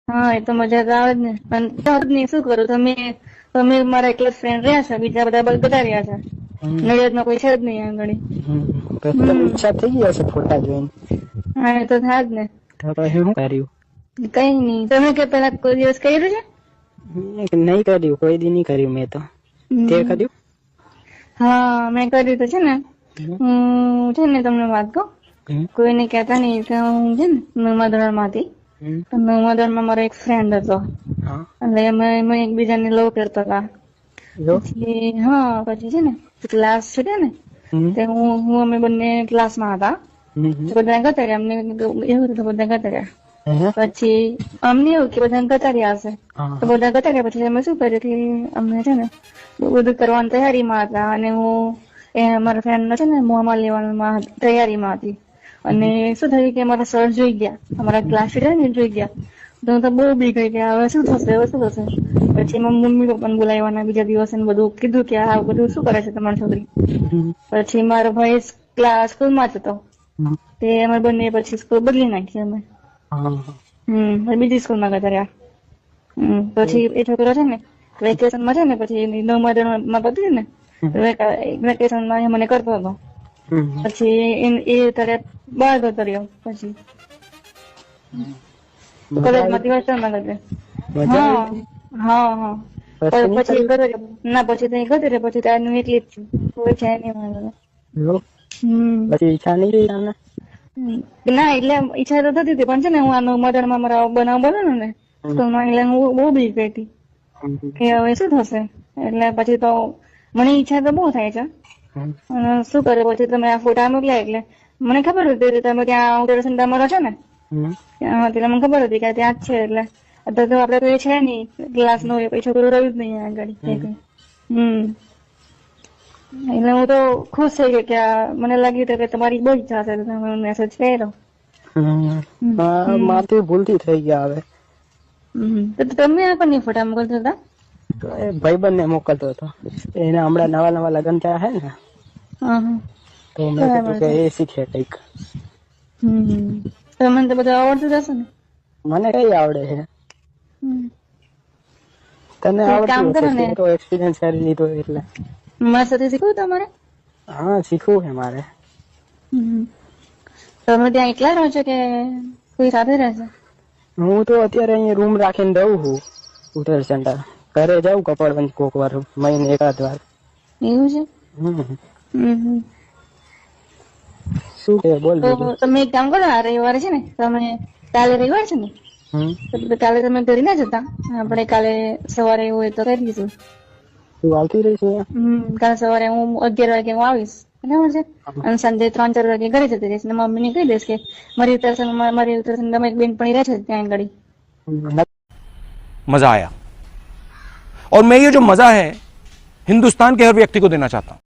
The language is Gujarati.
હા એ તો મજા તો આવે જ ને, પણ તો નહીં શું કરું, તમે મારા એકલા ફ્રેન્ડ રહ્યા છે, બીજા બધા બધા રહ્યા છે, નડિયાદમાં કોઈ છે જ નહીં આગળ. તમે ઈચ્છા થઈ ગઈ હશે ફોટા જોઈને. હા એ તો થાય જ ને. તો પછી શું કર્યું? કઈ નહીં, તમે કે પેલા કોઈ દિવસ કર્યું છે? નહીં કર્યું, કોઈ દી નહીં કર્યું મેં તો. તે કર્યું? હા મેં કર્યું તો છે ને, હું છે ને તમને વાત કહું, કોઈને કહેતા નહીં કે હું છે ને નવમા ધોરણમાંથી, નવમા ધોરણમાં મારો એક ફ્રેન્ડ હતો, એટલે અમે એકબીજાને લવ કરતા હતા. પછી હા પછી છે ને ક્લાસ છે ને તે હું અમે બંને ક્લાસમાં હતા, બધા ગતા રહ્યા, અમને એવું હતું બધા ગતા રહ્યા. પછી અમને એવું કે બધા ગતા રહ્યા હશે, તો બધા ગતા રહ્યા. પછી અમે શું કર્યું કે અમને છે ને બધું કરવાની તૈયારીમાં હતા, અને હું મારા ફ્રેન્ડ છે ને મોંમાં લેવામાં તૈયારીમાં હતી. અને શું થયું કે અમારા સર જોઈ ગયા, અમારા ક્લાસ ટીચર ને જોઈ ગયા, તો બહુ બી ગઈ કે હવે શું થશે, હવે શું થશે. પછી મમ્મી પપ્પાને બોલાવવાના બીજા દિવસે બધું કીધું કે આ બધું શું કરે છે તમારી છોકરી. પછી મારો ભાઈ સ્કૂલમાં જ હતો, તે અમે બંને પછી સ્કૂલ બદલી નાખી અમે. બીજી સ્કૂલમાં ગયા રહ્યા. પછી એ છોકરો છે ને વેકેશનમાં છે ને, પછી નવમા ધોરણમાં પત્યું ને વેકેશનમાં મને કરતો હતો. પછી એ ત્યારે બહાર જતો રહ્યો, પછી કોલેજમાંથી હોસ્ટેલમાં ગયો. હા પછી ના પછી તો ગતો રહ્યો, પછી ત્યારનું એટલી જ કોઈ છે નહીં મારે. પછી ઈચ્છા નહીં રહી તમને? ના એટલે ઈચ્છા તો થતી હતી, પણ છે ને હું આ નવમા ધોરણમાં મારા બનાવ બન્યો ને સ્કૂલમાં, એટલે હું બહુ બીક હતી કે હવે શું થશે. એટલે પછી તો મને ઈચ્છા તો બહુ થાય છે, શું કરે. પછી તમે આ ફોટા મોકલ્યા એટલે મને ખબર હતી તમે ત્યાં ઉત્તરસંડા તમારો છો ને, એટલે મને ખબર હતી કે ત્યાં જ છે. એટલે અત્યારે તો આપડે કોઈ છે નહીં ક્લાસ નો, એ છોકરો રહ્યું જ નહીં આગળ. એટલે હું તો ખુશ થઈ ગઈ કે મને લાગ્યું કે તમારી બહુ ઈચ્છા છે, તમે મેસેજ કર્યો. મારથી ભૂલથી થઈ ગયા હવે. તો તમે આપણને ફોટા મોકલતા હતા? એ ભાઈબંધ ને મોકલતો હતો, એને હમણાં નવા નવા લગ્ન થયા હે ને, તો મેં કીધું કે એ શીખે કઈક. તમને તો બધું આવડતું જ હશે ને? મને કઈ આવડે છે, તને આવડતું હશે, તો એક્સપિરિયન્સ કરી લીધો એટલે. મારા સાથે શીખવું તમારે? હા શીખવું છે મારે. તમે ત્યાં એકલા રહો છો કે કોઈ સાથે રહેશે? હું તો અત્યારે અહીંયા રૂમ રાખીને રહું છું ઉત્તર સેન્ટર. ઘરે જાઉં કપડવંજ કોક વાર, મહિને એકાદ વાર. એવું છે? શું કે બોલ. તમે એક કામ કરો, આ રવિવારે છે ને, તમે કાલે રવિવાર છે ને, તો કાલે તમે ઘરે ના જતા, આપણે કાલે સવારે એવું હોય તો કરીશું. તું આવતી રહીશ? કાલે સવારે હું 11 વાગે હું આવીશ, બરાબર છે, અને સાંજે 3-4 વાગે ઘરે જતી રહીશ. મમ્મીને કહી દઈશ કે મારી ઉત્તરાખંડમાં એક બેનપણી રહે છે ત્યાં આગળ. मजा आया और मैं ये जो मजा है हिंदुस्तान के हर व्यक्ति को देना चाहता हूं.